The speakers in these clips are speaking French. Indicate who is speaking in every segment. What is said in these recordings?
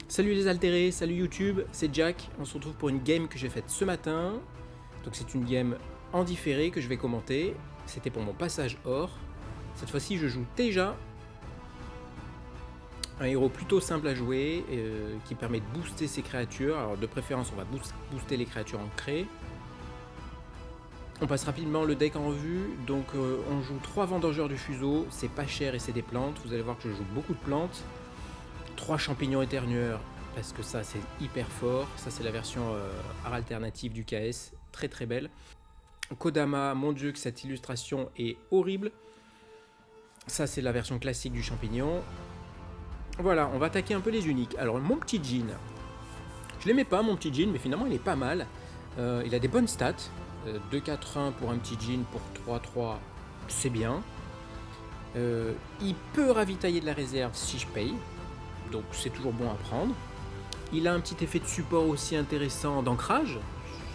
Speaker 1: Salut les altérés, salut YouTube, c'est Jack. On se retrouve pour une game que j'ai faite ce matin. Donc c'est une game en différé que je vais commenter. C'était pour mon passage or. Cette fois-ci je joue Teja, un héros plutôt simple à jouer qui permet de booster ses créatures. Alors de préférence on va booster les créatures ancrées. On passe rapidement le deck en revue. Donc on joue 3 vendangeurs du fuseau, c'est pas cher et c'est des plantes. Vous allez voir que je joue beaucoup de plantes. 3 champignons éternueurs, parce que ça c'est hyper fort. Ça c'est la version art alternative du KS, très très belle. Kodama, mon dieu que cette illustration est horrible. Ça c'est la version classique du champignon. Voilà, on va attaquer un peu les uniques. Alors mon petit Jhin, je l'aimais pas mon petit Jhin, mais finalement il est pas mal. Il a des bonnes stats. 2-4-1 pour un petit Jhin, pour 3-3, c'est bien. Il peut ravitailler de la réserve si je paye. Donc c'est toujours bon à prendre. Il a un petit effet de support aussi intéressant d'ancrage.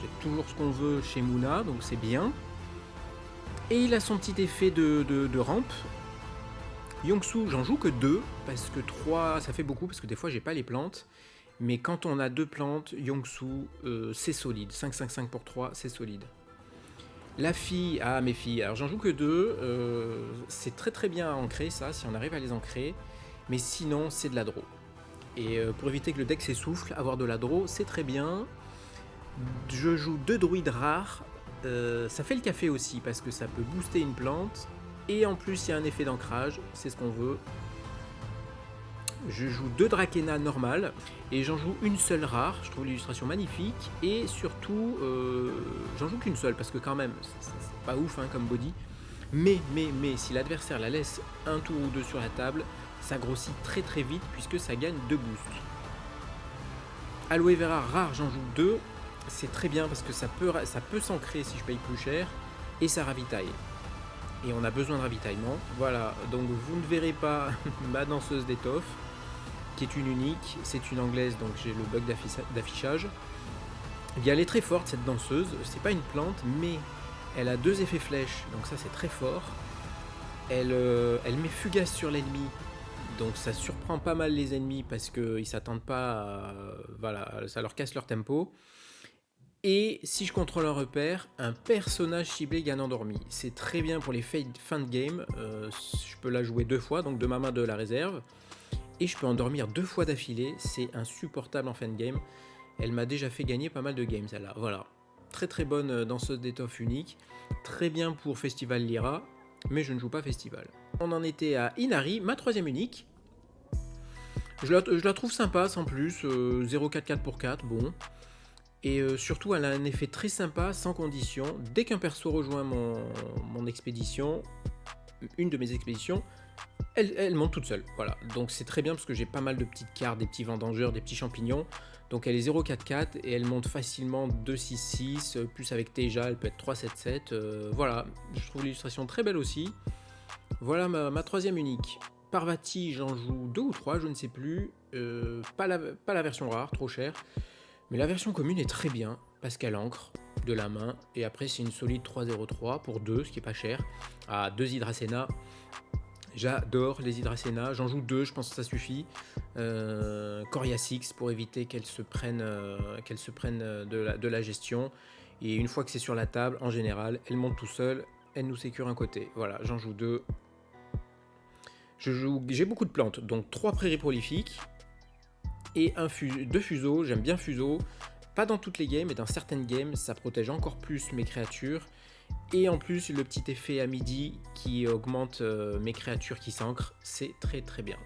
Speaker 1: C'est toujours ce qu'on veut chez Moona, donc c'est bien. Et il a son petit effet de rampe. Yongsu, j'en joue que 2, parce que 3, ça fait beaucoup, parce que des fois j'ai pas les plantes. Mais quand on a 2 plantes, Yongsu, c'est solide. 5-5-5 pour 3, c'est solide. La fille, mes filles, alors j'en joue que 2. C'est très très bien à ancrer ça, si on arrive à les ancrer. Mais sinon, c'est de la draw. Et pour éviter que le deck s'essouffle, avoir de la draw, c'est très bien. Je joue 2 druides rares. Ça fait le café aussi, parce que ça peut booster une plante. Et en plus, il y a un effet d'ancrage, c'est ce qu'on veut. Je joue 2 Drakena normales. Et j'en joue une seule rare. Je trouve l'illustration magnifique. Et surtout, j'en joue qu'une seule, parce que quand même, c'est pas ouf comme body. Mais, si l'adversaire la laisse un tour ou 2 sur la table, ça grossit très très vite puisque ça gagne 2 boosts. Aloe Vera rare, j'en joue 2. C'est très bien parce que ça peut s'ancrer si je paye plus cher. Et ça ravitaille. Et on a besoin de ravitaillement. Voilà, donc vous ne verrez pas ma danseuse d'étoffe, qui est une unique. C'est une anglaise, donc j'ai le bug d'affichage. Et elle est très forte cette danseuse. C'est pas une plante, mais elle a 2 effets flèches, donc ça c'est très fort. Elle met fugace sur l'ennemi. Donc ça surprend pas mal les ennemis parce qu'ils s'attendent pas voilà, ça leur casse leur tempo. Et si je contrôle un repère, un personnage ciblé gagne endormi. C'est très bien pour les fin de game. Je peux la jouer 2 fois, donc de ma main de la réserve. Et je peux endormir 2 fois d'affilée. C'est insupportable en fin de game. Elle m'a déjà fait gagner pas mal de games celle-là. Voilà. Très très bonne danseuse d'étoffe unique. Très bien pour Festival Lyra. Mais je ne joue pas Festival. On en était à Inari, ma 3ème unique. Je la trouve sympa sans plus, 0,4-4 pour 4, bon. Et surtout elle a un effet très sympa, sans condition. Dès qu'un perso rejoint mon expédition, une de mes expéditions, elle monte toute seule. Voilà, donc c'est très bien parce que j'ai pas mal de petites cartes, des petits vendangeurs, des petits champignons. Donc elle est 0,4-4 et elle monte facilement 2,6-6, plus avec Teja, elle peut être 3,7-7. Voilà, je trouve l'illustration très belle aussi. Voilà ma 3ème unique. Parvati, j'en joue 2 ou 3, je ne sais plus. Pas la version rare, trop cher. Mais la version commune est très bien, parce qu'elle ancre de la main. Et après, c'est une solide 3,03 pour 2, ce qui est pas cher. 2 Hydracena. J'adore les Hydracena. J'en joue 2, je pense que ça suffit. Coriacyx pour éviter qu'elle se prenne de la gestion. Et une fois que c'est sur la table, en général, elle monte tout seul. Elle nous sécure un côté. Voilà, j'en joue 2. J'ai beaucoup de plantes, donc 3 prairies prolifiques et 2 fuseaux. J'aime bien fuseaux, pas dans toutes les games, mais dans certaines games, ça protège encore plus mes créatures. Et en plus, le petit effet à midi qui augmente mes créatures qui s'ancrent, c'est très très bien.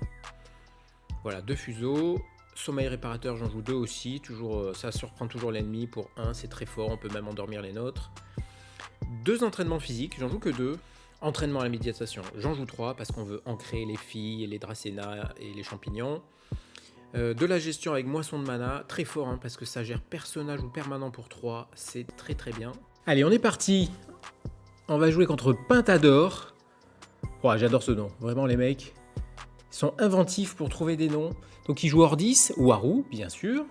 Speaker 1: Voilà, 2 fuseaux. Sommeil réparateur, j'en joue 2 aussi. Toujours, ça surprend toujours l'ennemi pour 1, c'est très fort, on peut même endormir les nôtres. 2 entraînements physiques, j'en joue que 2. Entraînement à la méditation, j'en joue 3 parce qu'on veut ancrer les filles, les Dracena et les champignons. De la gestion avec moisson de mana, très fort parce que ça gère personnage ou permanent pour 3, c'est très très bien. Allez, on est parti. On va jouer contre Pintador. Oh, j'adore ce nom, vraiment les mecs. Ils sont inventifs pour trouver des noms. Donc ils jouent Ordis, Waru bien sûr.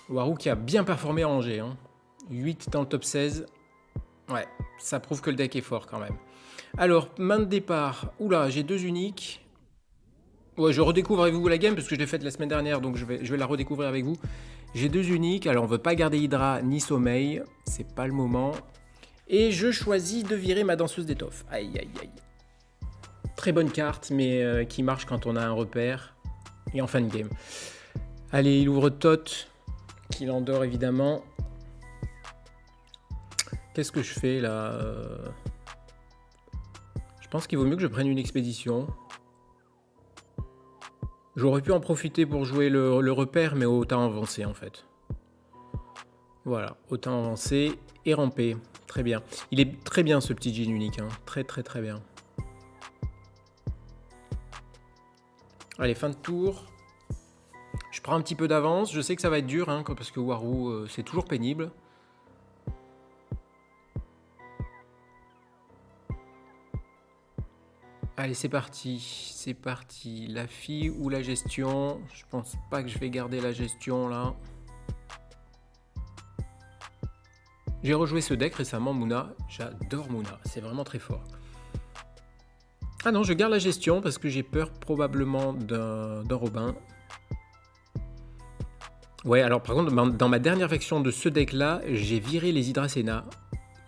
Speaker 1: Waru qui a bien performé à Angers. 8 dans le top 16. Ouais, ça prouve que le deck est fort quand même. Alors, main de départ. Oula, j'ai 2 uniques. Ouais, je redécouvre avec vous la game parce que je l'ai faite la semaine dernière, donc je vais la redécouvrir avec vous. J'ai 2 uniques, alors on veut pas garder Hydra ni Sommeil, c'est pas le moment. Et je choisis de virer ma danseuse d'étoffe. Aïe aïe aïe. Très bonne carte, mais qui marche quand on a un repère et en fin de game. Allez, il ouvre Tot, qu'il endort évidemment. Qu'est-ce que je fais là? Je pense qu'il vaut mieux que je prenne une expédition. J'aurais pu en profiter pour jouer le repère, mais autant avancer en fait. Voilà, autant avancer et ramper. Très bien. Il est très bien ce petit jean unique, hein. Très très très bien. Allez, fin de tour. Je prends un petit peu d'avance. Je sais que ça va être dur, hein, parce que Warou, c'est toujours pénible. Allez, c'est parti. C'est parti. La fille ou la gestion? Je pense pas que je vais garder la gestion là. J'ai rejoué ce deck récemment, Mouna. J'adore Mouna. C'est vraiment très fort. Ah non, je garde la gestion parce que j'ai peur probablement d'un Robin. Ouais, alors par contre, dans ma dernière version de ce deck-là, j'ai viré les Hydracena.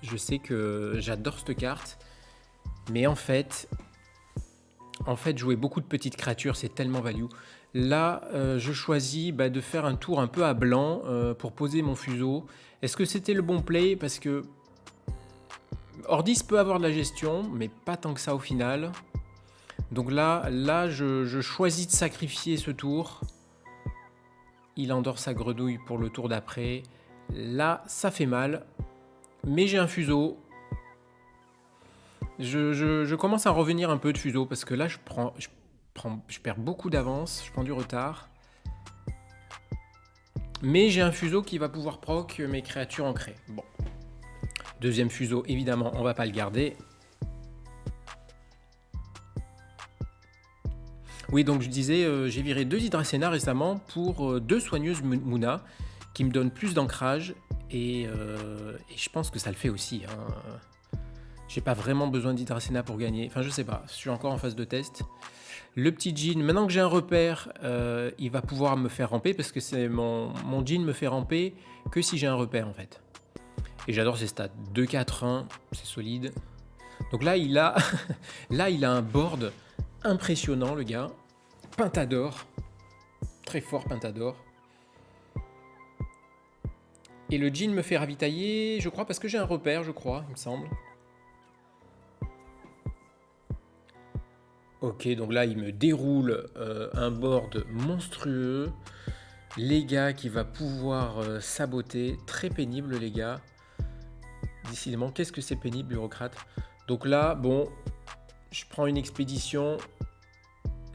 Speaker 1: Je sais que j'adore cette carte. Mais en fait, jouer beaucoup de petites créatures, c'est tellement value. Là, je choisis de faire un tour un peu à blanc pour poser mon fuseau. Est-ce que c'était le bon play? Parce que Ordis peut avoir de la gestion, mais pas tant que ça au final. Donc là je choisis de sacrifier ce tour. Il endort sa grenouille pour le tour d'après. Là, ça fait mal. Mais j'ai un fuseau. Je commence à revenir un peu de fuseau parce que là, je perds beaucoup d'avance. Je prends du retard. Mais j'ai un fuseau qui va pouvoir proc mes créatures ancrées. Bon. Deuxième fuseau, évidemment, on va pas le garder. Oui, donc je disais, j'ai viré 2 Hydracena récemment pour 2 soigneuses Mouna qui me donnent plus d'ancrage et je pense que ça le fait aussi. Hein. J'ai pas vraiment besoin d'Hydracena pour gagner. Enfin, je sais pas, je suis encore en phase de test. Le petit Jean, maintenant que j'ai un repère, il va pouvoir me faire ramper parce que c'est mon Jean me fait ramper que si j'ai un repère en fait. Et j'adore ses stats. 2-4-1, c'est solide. Donc là, il a un board impressionnant, le gars. Pentador. Très fort Pentador. Et le Jean me fait ravitailler, je crois, parce que j'ai un repère, je crois, il me semble. Ok, donc là, il me déroule un board monstrueux. Les gars qui va pouvoir saboter. Très pénible, les gars. Décidément, qu'est-ce que c'est pénible, bureaucrate. Donc là, bon, je prends une expédition,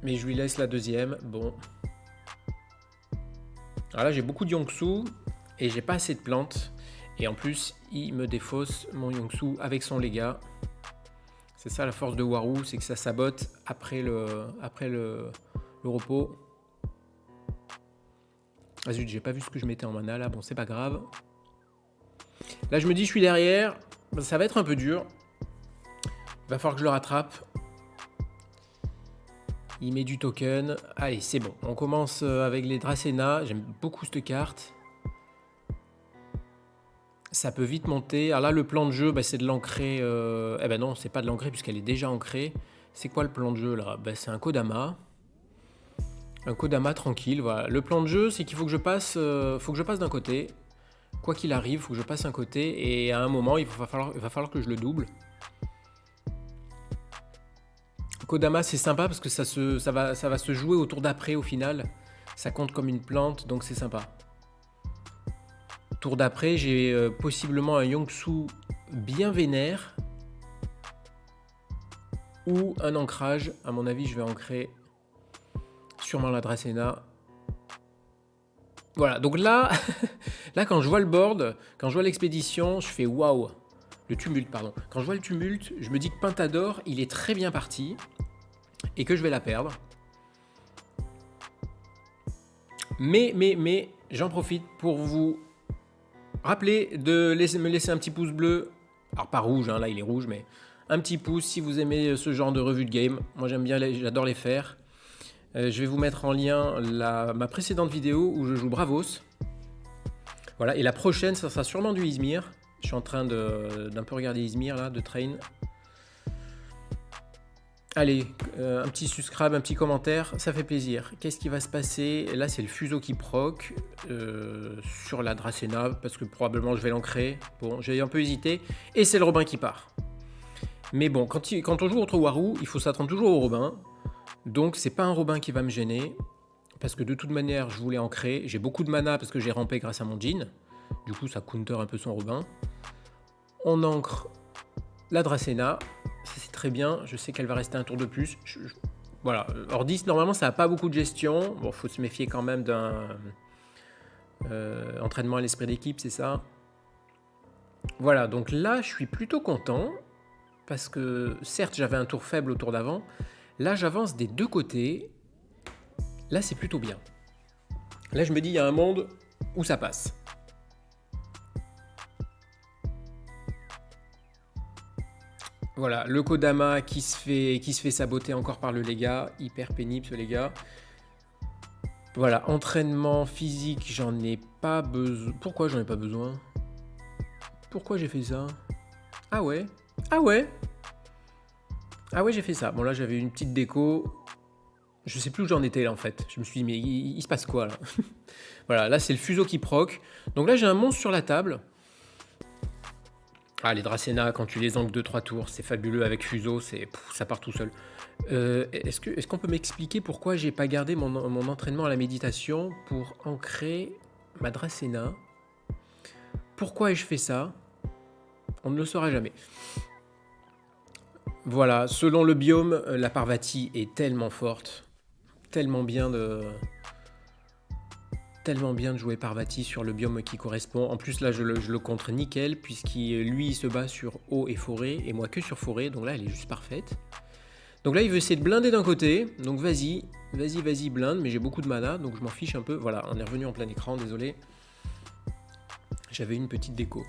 Speaker 1: mais je lui laisse la deuxième. Bon. Alors là, j'ai beaucoup de Yongsu et j'ai pas assez de plantes. Et en plus, il me défausse mon Yongsu avec son Légat. C'est ça la force de Warou, c'est que ça sabote après le repos. Ah zut, j'ai pas vu ce que je mettais en mana là, bon c'est pas grave. Là je me dis je suis derrière, ça va être un peu dur. Il va falloir que je le rattrape. Il met du token. Allez, c'est bon. On commence avec les Dracena. J'aime beaucoup cette carte. Ça peut vite monter. Alors là, le plan de jeu, c'est de l'ancrer. Eh ben non, c'est pas de l'ancrer puisqu'elle est déjà ancrée. C'est quoi le plan de jeu là? C'est un Kodama. Un Kodama tranquille. Voilà. Le plan de jeu, c'est qu'il faut que je passe d'un côté. Quoi qu'il arrive, il faut que je passe un côté. Et à un moment, il va falloir que je le double. Kodama, c'est sympa parce que ça va se jouer au tour d'après au final. Ça compte comme une plante, donc c'est sympa. Tour d'après, j'ai possiblement un Yongsu bien vénère. Ou un ancrage. À mon avis, je vais ancrer sûrement la Dracena. Voilà, donc là, quand je vois le board, quand je vois l'expédition, je fais waouh. Le tumulte, pardon. Quand je vois le tumulte, je me dis que Pentador, il est très bien parti. Et que je vais la perdre. Mais, j'en profite pour vous rappeler de me laisser un petit pouce bleu. Alors pas rouge, hein, là il est rouge, mais un petit pouce si vous aimez ce genre de revue de game. Moi j'aime bien, j'adore les faire. Je vais vous mettre en lien ma précédente vidéo où je joue Bravos. Voilà, et la prochaine, ça sera sûrement du Izmir. Je suis en train d'un peu regarder Izmir, là, de Train. Allez, un petit subscribe, un petit commentaire, ça fait plaisir. Qu'est-ce qui va se passer? Là, c'est le fuseau qui proc sur la Dracena, parce que probablement je vais l'ancrer. Bon, j'ai un peu hésité. Et c'est le Robin qui part. Mais bon, quand on joue contre Warou, il faut s'attendre toujours au Robin. Donc, c'est pas un Robin qui va me gêner. Parce que de toute manière, je voulais ancrer. J'ai beaucoup de mana parce que j'ai rampé grâce à mon Djinn. Du coup, ça counter un peu son Robin. On ancre la Dracena. Ça, c'est très bien. Je sais qu'elle va rester un tour de plus. Voilà. Ordis, normalement, ça n'a pas beaucoup de gestion. Bon, faut se méfier quand même d'un entraînement à l'esprit d'équipe, c'est ça. Voilà. Donc là, je suis plutôt content. Parce que, certes, j'avais un tour faible au tour d'avant. Là, j'avance des deux côtés. Là, c'est plutôt bien. Là, je me dis, il y a un monde où ça passe. Voilà, le Kodama qui se fait saboter encore par le Légat. Hyper pénible, ce Légat. Voilà, entraînement physique, j'en ai pas besoin. Pourquoi j'en ai pas besoin? Pourquoi j'ai fait ça? Ah ouais? Ah ouais? Ah ouais, j'ai fait ça. Bon, là, j'avais une petite déco. Je sais plus où j'en étais là en fait. Je me suis dit, mais il se passe quoi là? Voilà, là c'est le fuseau qui proc. Donc là j'ai un monstre sur la table. Ah, les Dracena, quand tu les ancres 2-3 tours, c'est fabuleux avec fuseau, ça part tout seul. Est-ce qu'on peut m'expliquer pourquoi j'ai pas gardé mon entraînement à la méditation pour ancrer ma Dracena? Pourquoi ai-je fait ça? On ne le saura jamais. Voilà, selon le biome, la Parvati est tellement forte. Tellement bien de jouer Parvati sur le biome qui correspond. En plus là je le contre nickel puisqu'il lui il se bat sur eau et forêt et moi que sur forêt, donc là elle est juste parfaite. Donc là il veut essayer de blinder d'un côté, donc vas-y blinde, mais j'ai beaucoup de mana donc je m'en fiche un peu. Voilà, on est revenu en plein écran, désolé. J'avais une petite déco.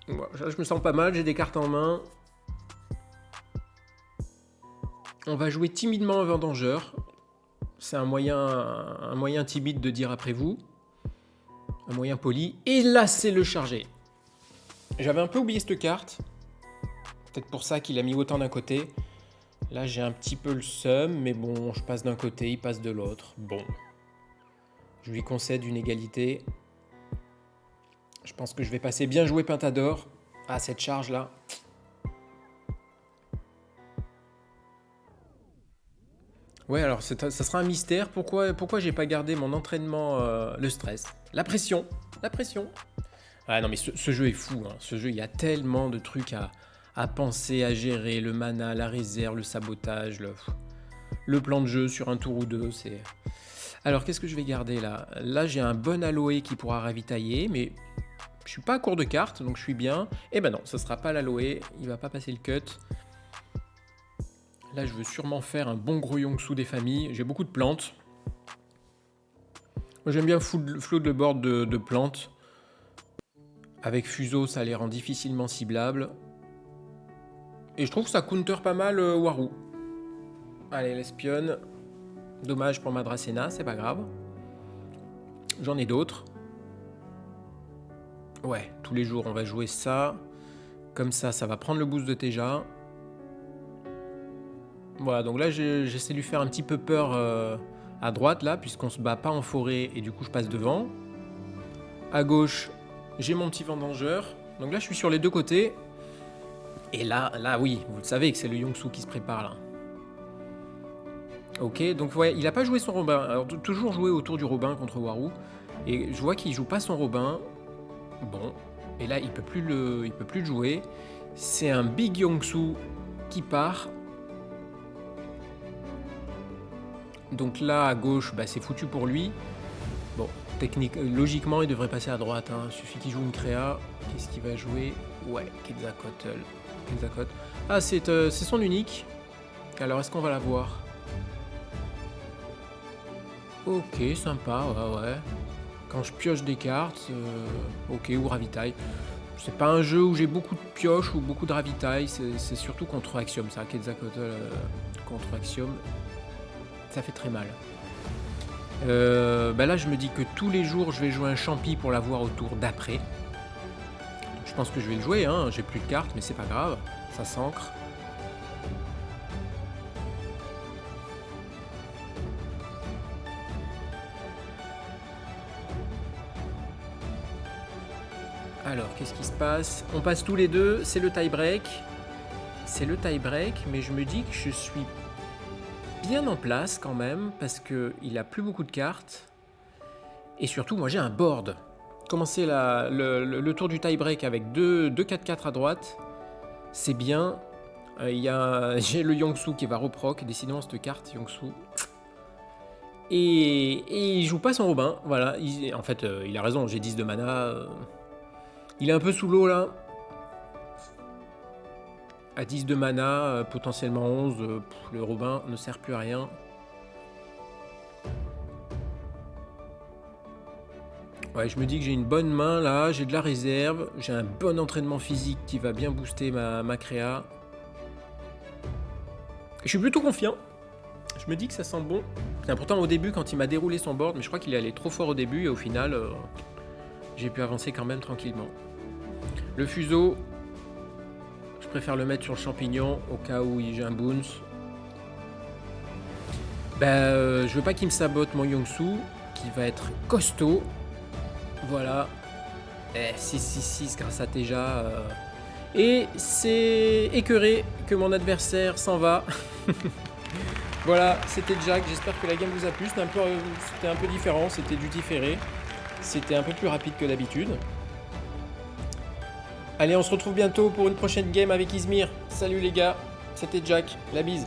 Speaker 1: Voilà, je me sens pas mal, j'ai des cartes en main. On va jouer timidement un vendangeur. C'est un moyen timide de dire après vous. Un moyen poli. Et là, c'est le chargé. J'avais un peu oublié cette carte. Peut-être pour ça qu'il a mis autant d'un côté. Là, j'ai un petit peu le seum. Mais bon, je passe d'un côté, il passe de l'autre. Bon. Je lui concède une égalité. Je pense que je vais passer bien joué Pintador. Ah, cette charge-là. Ouais, alors ça sera un mystère. Pourquoi j'ai pas gardé mon entraînement, le stress, la pression. Ah non, mais ce jeu est fou. Hein. Ce jeu, il y a tellement de trucs à penser, à gérer. Le mana, la réserve, le sabotage, le plan de jeu sur un tour ou deux. Alors, qu'est-ce que je vais garder là? Là, j'ai un bon aloe qui pourra ravitailler, mais je suis pas à court de cartes, donc je suis bien. Eh ben non, ça sera pas l'aloe. Il va pas passer le cut. Là, je veux sûrement faire un bon gros Yongsu des familles. J'ai beaucoup de plantes. Moi, j'aime bien flood le board de plantes. Avec fuseau, ça les rend difficilement ciblables. Et je trouve que ça counter pas mal Warou. Allez, l'espionne. Dommage pour ma Dracena, c'est pas grave. J'en ai d'autres. Ouais, tous les jours, on va jouer ça. Comme ça va prendre le boost de Teja. Voilà, donc là j'essaie de lui faire un petit peu peur à droite là, puisqu'on se bat pas en forêt et du coup je passe devant. À gauche, j'ai mon petit vendangeur. Donc là je suis sur les deux côtés. Et là oui, vous le savez que c'est le Yongsu qui se prépare là. Ok, donc ouais, il a pas joué son Robin. Alors toujours jouer autour du Robin contre Warou. Et je vois qu'il joue pas son Robin. Bon, et là il peut plus le jouer. C'est un Big Yongsu qui part. Donc là, à gauche, bah, c'est foutu pour lui. Bon, logiquement, il devrait passer à droite. Hein. Il suffit qu'il joue une créa. Qu'est-ce qu'il va jouer? Ouais, Quetzalcoatl. Ah, c'est son unique. Alors, est-ce qu'on va la voir? Ok, sympa, ouais. Quand je pioche des cartes, ok, ou ravitaille. C'est pas un jeu où j'ai beaucoup de pioches ou beaucoup de ravitaille. C'est surtout contre Axiom, ça. Quetzalcoatl contre Axiom. Ça fait très mal. Là, je me dis que tous les jours, je vais jouer un champi pour l'avoir au tour d'après. Je pense que je vais le jouer, hein. J'ai plus de cartes, mais c'est pas grave. Ça s'ancre. Alors, qu'est-ce qui se passe? On passe tous les deux, c'est le tie-break. C'est le tie-break, mais je me dis que je suis bien en place quand même, parce qu'il a plus beaucoup de cartes. Et surtout, moi j'ai un board. Commencer le tour du tie-break avec 2 4-4 à droite, c'est bien. J'ai le Yongsu qui va reproc, décidément cette carte, Yongsu. Et il joue pas son Robin, voilà. En fait, il a raison, j'ai 10 de mana. Il est un peu sous l'eau là. À 10 de mana, potentiellement 11, le Robin ne sert plus à rien. Ouais, je me dis que j'ai une bonne main là, j'ai de la réserve, j'ai un bon entraînement physique qui va bien booster ma créa. Je suis plutôt confiant. Je me dis que ça sent bon. Pourtant au début quand il m'a déroulé son board, mais je crois qu'il est allé trop fort au début et au final j'ai pu avancer quand même tranquillement. Le fuseau, je préfère le mettre sur le champignon au cas où j'ai un bounce. Je veux pas qu'il me sabote mon Yongsu qui va être costaud. Voilà. 6-6-6 grâce à Teja. Et c'est écœuré que mon adversaire s'en va. Voilà, c'était Jack. J'espère que la game vous a plu. C'était un peu différent. C'était du différé. C'était un peu plus rapide que d'habitude. Allez, on se retrouve bientôt pour une prochaine game avec Izmir. Salut les gars. C'était Jack. La bise.